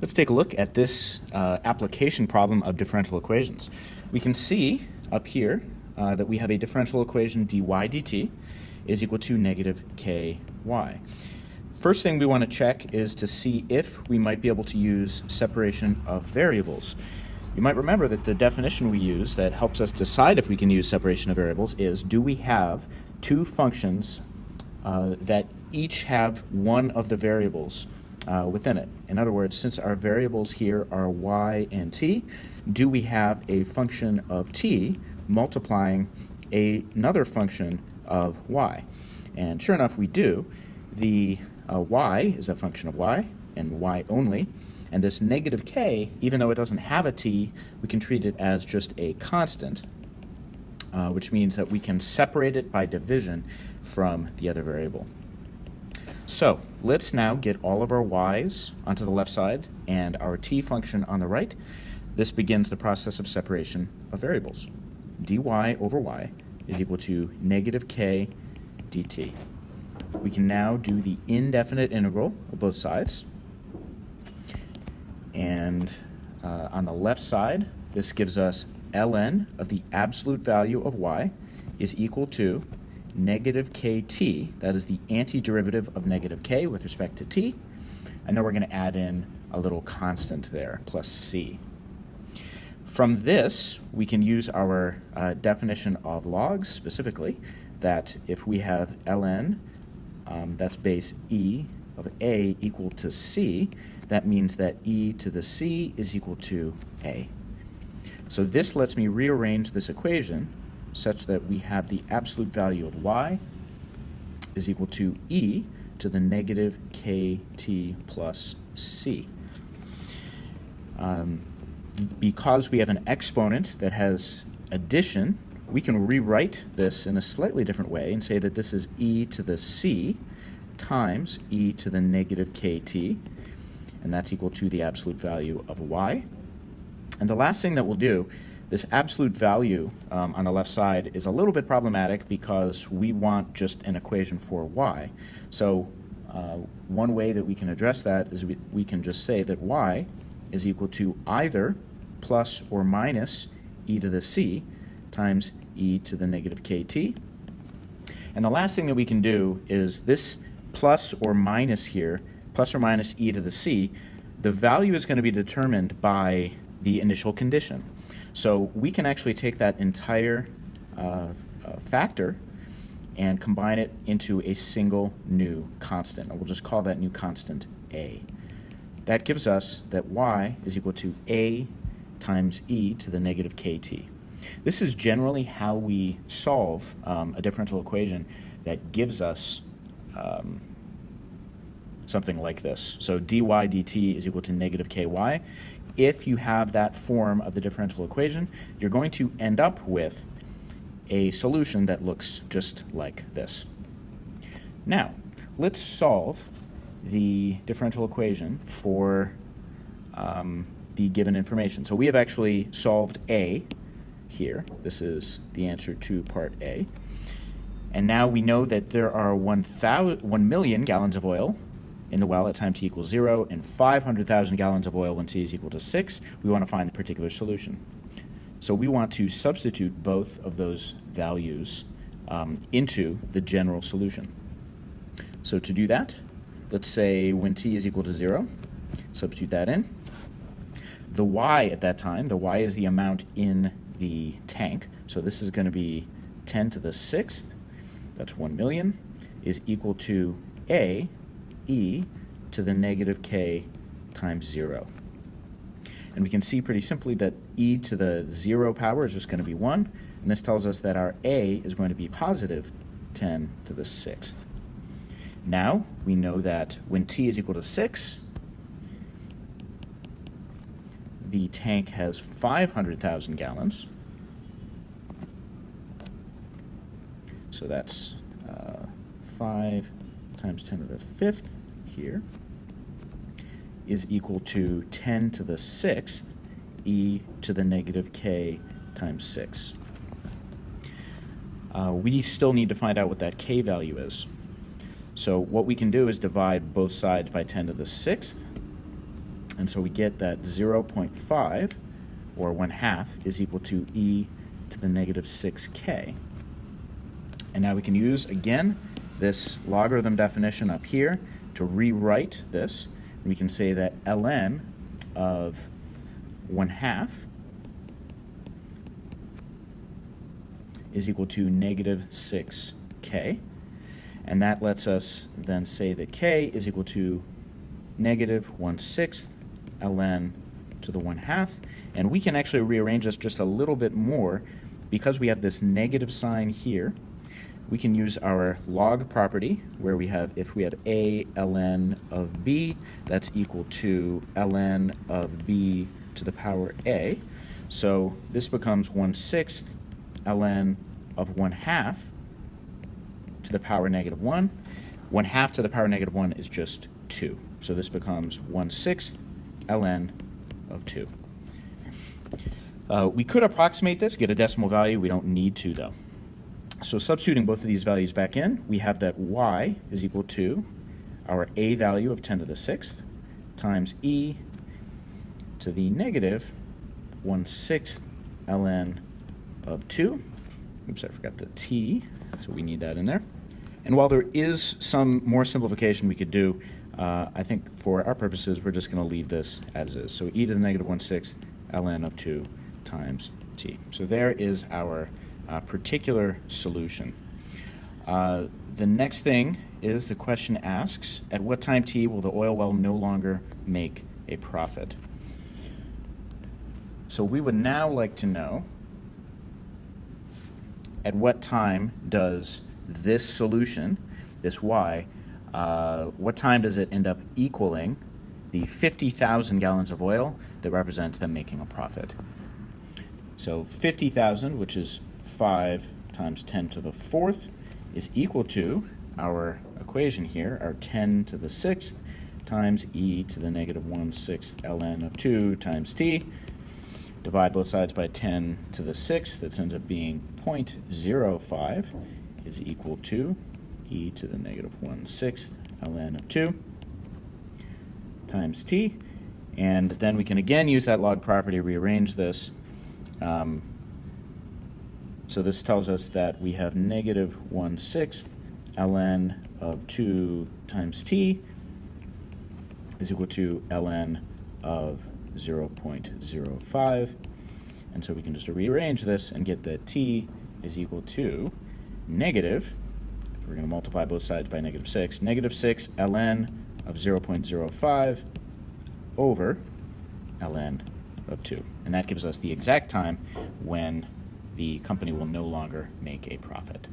Let's take a look at this application problem of differential equations. We can see up here that we have a differential equation dy dt is equal to negative ky. First thing we want to check is to see if we might be able to use separation of variables. You might remember that the definition we use that helps us decide if we can use separation of variables is, do we have two functions that each have one of the variables within it? In other words, since our variables here are y and t, do we have a function of t multiplying another function of y? And sure enough, we do. The y is a function of y, and y only. And this negative k, even though it doesn't have a t, we can treat it as just a constant, which means that we can separate it by division from the other variable. So let's now get all of our y's onto the left side and our t function on the right. This begins the process of separation of variables. dy over y is equal to negative k dt. We can now do the indefinite integral of both sides. And on the left side, this gives us ln of the absolute value of y is equal to negative kt, that is the antiderivative of negative k with respect to t, and then we're going to add in a little constant there, plus c. From this, we can use our definition of logs, specifically, that if we have ln, that's base e of a equal to c, that means that e to the c is equal to a. So this lets me rearrange this equation such that we have the absolute value of y is equal to e to the negative kt plus c. Because we have an exponent that has addition, we can rewrite this in a slightly different way and say that this is e to the c times e to the negative kt, and that's equal to the absolute value of y. And the last thing that we'll do, this absolute value on the left side is a little bit problematic because we want just an equation for y. So one way that we can address that is we can just say that y is equal to either plus or minus e to the c times e to the negative kt. And the last thing that we can do is this plus or minus here, plus or minus e to the c, the value is going to be determined by the initial condition. So we can actually take that entire factor and combine it into a single new constant. And we'll just call that new constant a. That gives us that y is equal to a times e to the negative kt. This is generally how we solve a differential equation that gives us something like this. So dy dt is equal to negative ky. If you have that form of the differential equation, you're going to end up with a solution that looks just like this. Now, let's solve the differential equation for the given information. So we have actually solved a here. This is the answer to part A. And now we know that there are 1 million gallons of oil in the well at time t equals 0 and 500,000 gallons of oil when t is equal to 6. We want to find the particular solution. So we want to substitute both of those values into the general solution. So to do that, let's say when t is equal to 0, substitute that in. The y at that time, the y is the amount in the tank, so this is going to be 10 to the 6th, that's 1 million, is equal to a e to the negative k times 0. And we can see pretty simply that e to the 0 power is just going to be 1, and this tells us that our a is going to be positive 10 to the 6th. Now we know that when t is equal to 6, the tank has 500,000 gallons. So that's 5 times 10 to the 5th here is equal to 10 to the 6th e to the negative k times 6. We still need to find out what that k value is. So what we can do is divide both sides by 10 to the 6th, And so we get that 0.5, or 1/2, is equal to e to the negative 6k. And now we can use, again, this logarithm definition up here to rewrite this. We can say that ln of 1/2 is equal to negative 6k. And that lets us then say that k is equal to negative 1/6 ln to the 1/2. And we can actually rearrange this just a little bit more because we have this negative sign here. We can use our log property where we have, if we have a ln of b, that's equal to ln of b to the power a. So this becomes 1/6 ln of 1/2 to the power negative 1. 1/2 to the power negative 1 is just 2. So this becomes 1/6 ln of 2. We could approximate this, get a decimal value. We don't need to, though. So substituting both of these values back in, we have that y is equal to our a value of 10 to the 6th times e to the negative 1/6 ln of 2. Oops, I forgot the t, so we need that in there. And while there is some more simplification we could do, I think for our purposes, we're just going to leave this as is. So e to the negative 1/6 ln of 2 times t. So there is our particular solution. The next thing is the question asks, at what time t will the oil well no longer make a profit? So we would now like to know, at what time does this solution, this y, what time does it end up equaling the 50,000 gallons of oil that represents them making a profit? So 50,000, which is 5 times 10 to the 4th, is equal to our equation here, our 10 to the 6th times e to the negative 1/6 ln of 2 times t. Divide both sides by 10 to the 6th. That ends up being 0.05 is equal to e to the negative 1/6 ln of 2 times t. And then we can again use that log property, rearrange this. So this tells us that we have negative 1/6 ln of 2 times t is equal to ln of 0.05. And so we can just rearrange this and get that t is equal to negative, we're going to multiply both sides by negative 6 ln of 0.05 over ln of 2. And that gives us the exact time when the company will no longer make a profit.